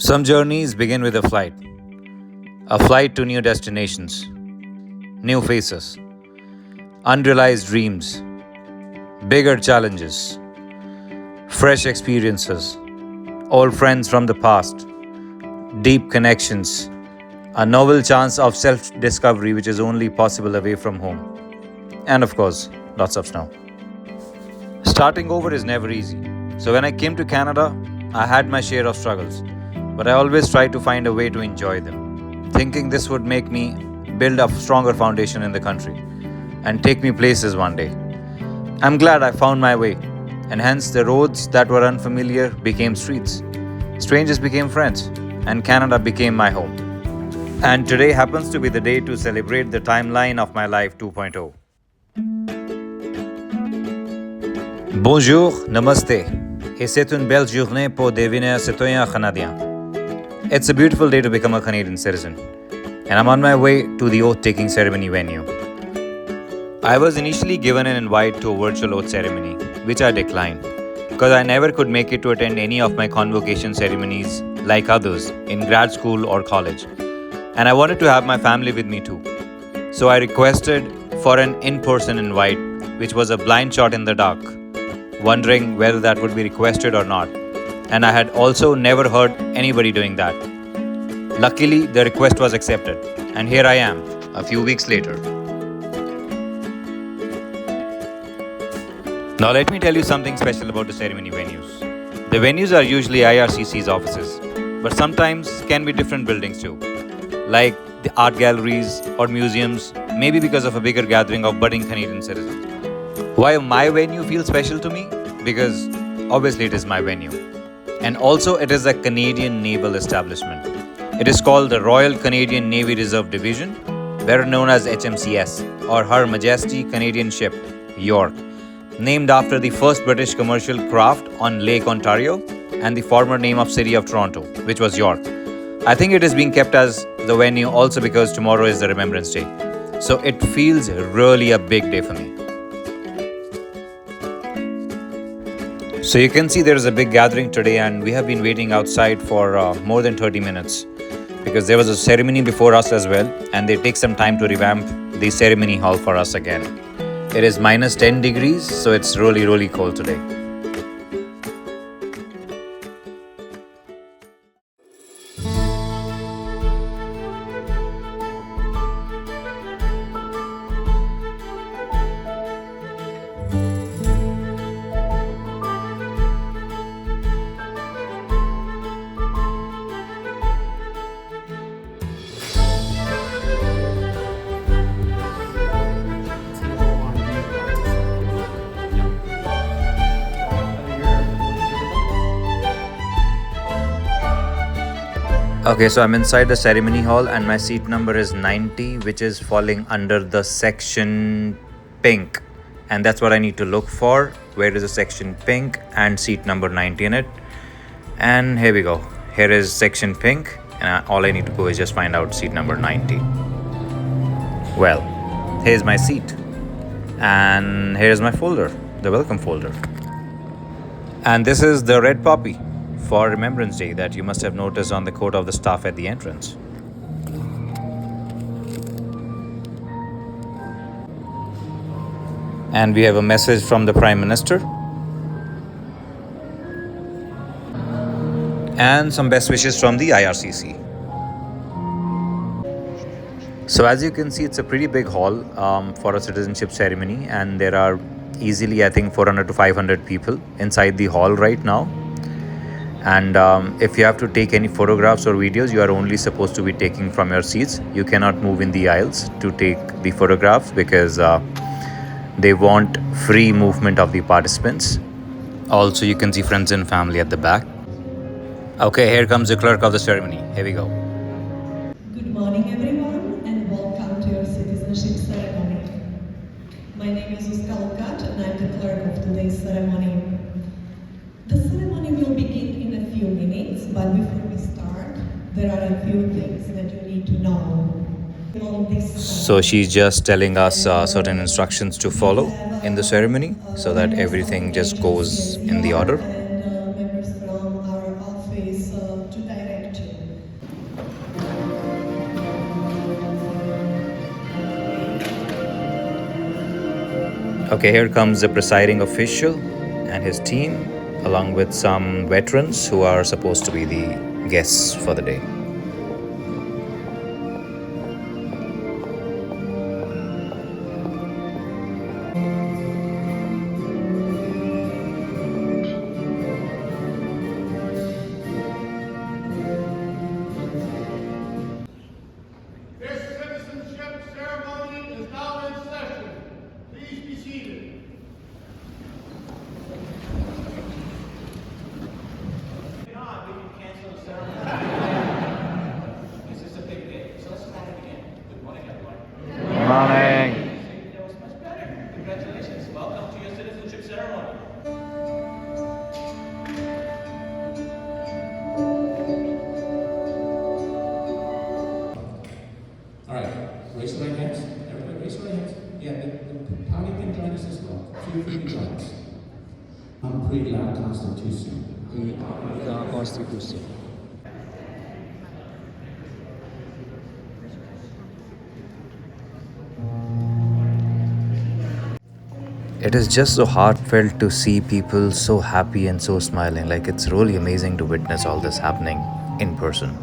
Some journeys begin with a flight to new destinations, new faces, unrealized dreams, bigger challenges, fresh experiences, old friends from the past, deep connections, a novel chance of self discovery which is only possible away from home, and of course, lots of snow. Starting over is never easy. So when I came to Canada, I had my share of struggles, but I always tried to find a way to enjoy them, thinking this would make me build a stronger foundation in the country and take me places one day. I'm glad I found my way, and hence the roads that were unfamiliar became streets, strangers became friends, and Canada became my home. And today happens to be the day to celebrate the timeline of my life 2.0. Bonjour, namaste, et c'est une belle journée pour devenir citoyen canadien. It's a beautiful day to become a Canadian citizen, and I'm on my way to the oath-taking ceremony venue. I was initially given an invite to a virtual oath ceremony, which I declined, because I never could make it to attend any of my convocation ceremonies like others in grad school or college, and I wanted to have my family with me too. So I requested for an in-person invite, which was a blind shot in the dark, wondering whether that would be requested or not, and I had also never heard anybody doing that. Luckily, the request was accepted, and here I am, a few weeks later. Now let me tell you something special about the ceremony venues. The venues are usually IRCC's offices, but sometimes can be different buildings too, like the art galleries or museums, maybe because of a bigger gathering of budding Canadian citizens. Why my venue feels special to me? Because obviously it is my venue. And also it is a Canadian Naval establishment. It is called the Royal Canadian Navy Reserve Division, better known as HMCS, or Her Majesty Canadian Ship, York, named after the first British commercial craft on Lake Ontario and the former name of city of Toronto, which was York. I think it is being kept as the venue also because tomorrow is the Remembrance Day. So it feels really a big day for me. So you can see there is a big gathering today, and we have been waiting outside for more than 30 minutes because there was a ceremony before us as well, and they take some time to revamp the ceremony hall for us again. It is minus 10 degrees, so it's really cold today. Okay, so I'm inside the ceremony hall and my seat number is 90, which is falling under the section pink. And that's what I need to look for. Where is the section pink and seat number 90 in it? And here we go. Here is section pink, and all I need to go is just find out seat number 90. Well, here's my seat. And here's my folder, the welcome folder. And this is the red poppy for Remembrance Day that you must have noticed on the coat of the staff at the entrance. And we have a message from the Prime Minister. And some best wishes from the IRCC. So as you can see, it's a pretty big hall for a citizenship ceremony, and there are easily, I think, 400 to 500 people inside the hall right now. And if you have to take any photographs or videos, you are only supposed to be taking from your seats. You cannot move in the aisles to take the photographs because they want free movement of the participants. Also, you can see friends and family at the back. Okay, here comes the clerk of the ceremony. Here we go. Good morning, everyone, and welcome to your citizenship ceremony. My name is Uskalkat, and I'm the clerk of today's ceremony. The ceremony will begin in a few minutes, but before we start, there are a few things that you need to know. So she's just telling us certain instructions to follow in the ceremony so that everything just goes in the order. And members from our office to direct you. Okay, here comes the presiding official and his team, along with some veterans who are supposed to be the guests for the day. This citizenship ceremony is now in session. Please be seated. Not, we can cancel the ceremony. This is a big day, so let's start it again. Good morning, everyone. Good morning. See, that was much better. Congratulations. Welcome to your citizenship ceremony. All right, raise your right hands. Everybody, raise your right hands. Yeah, the party can join us as well. Feel free to join us. Pretty loud Constitution. It is just so heartfelt to see people so happy and so smiling. Like, it's really amazing to witness all this happening in person.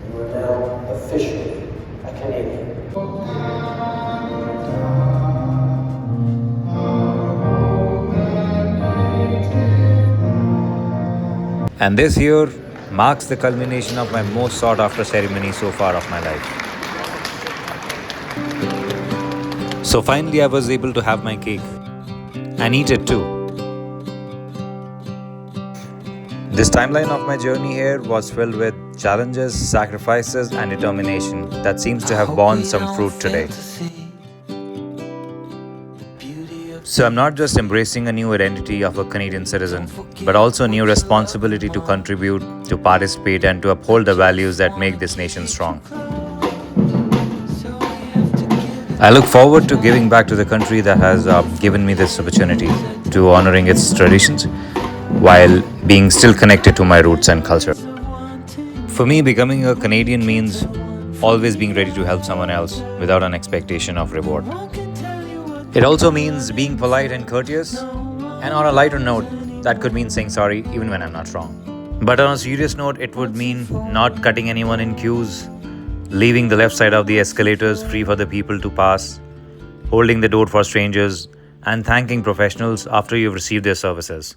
You are now officially a Canadian. And this year marks the culmination of my most sought after ceremony so far of my life. So finally, I was able to have my cake and eat it too. This timeline of my journey here was filled with challenges, sacrifices, and determination that seems to have borne some fruit today. So I'm not just embracing a new identity of a Canadian citizen, but also a new responsibility to contribute, to participate, and to uphold the values that make this nation strong. I look forward to giving back to the country that has given me this opportunity, to honoring its traditions while being still connected to my roots and culture. For me, becoming a Canadian means always being ready to help someone else without an expectation of reward. It also means being polite and courteous, and on a lighter note, that could mean saying sorry even when I'm not wrong. But on a serious note, it would mean not cutting anyone in queues, leaving the left side of the escalators free for the people to pass, holding the door for strangers, and thanking professionals after you've received their services.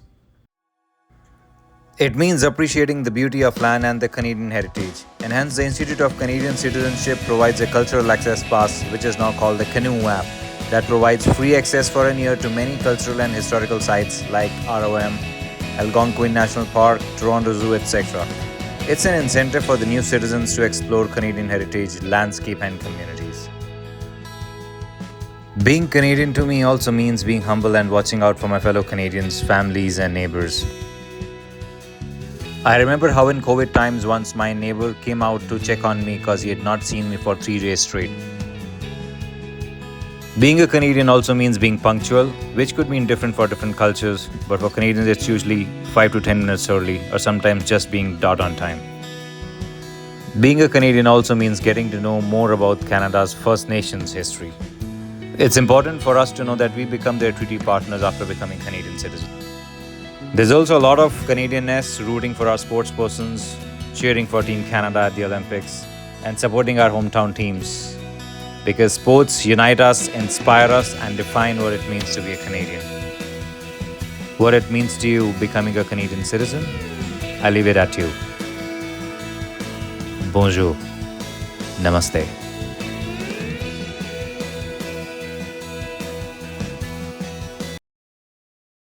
It means appreciating the beauty of land and the Canadian heritage, and hence the Institute of Canadian Citizenship provides a cultural access pass, which is now called the Canoe app, that provides free access for a year to many cultural and historical sites like ROM, Algonquin National Park, Toronto Zoo, etc. It's an incentive for the new citizens to explore Canadian heritage, landscape, and communities. Being Canadian to me also means being humble and watching out for my fellow Canadians, families, and neighbors. I remember how in COVID times once my neighbor came out to check on me because he had not seen me for 3 days straight. Being a Canadian also means being punctual, which could mean different for different cultures, but for Canadians it's usually 5 to 10 minutes early, or sometimes just being dot on time. Being a Canadian also means getting to know more about Canada's First Nations history. It's important for us to know that we become their treaty partners after becoming Canadian citizens. There's also a lot of Canadianness rooting for our sportspersons, cheering for Team Canada at the Olympics, and supporting our hometown teams. Because sports unite us, inspire us, and define what it means to be a Canadian. What it means to you becoming a Canadian citizen, I leave it at you. Bonjour. Namaste.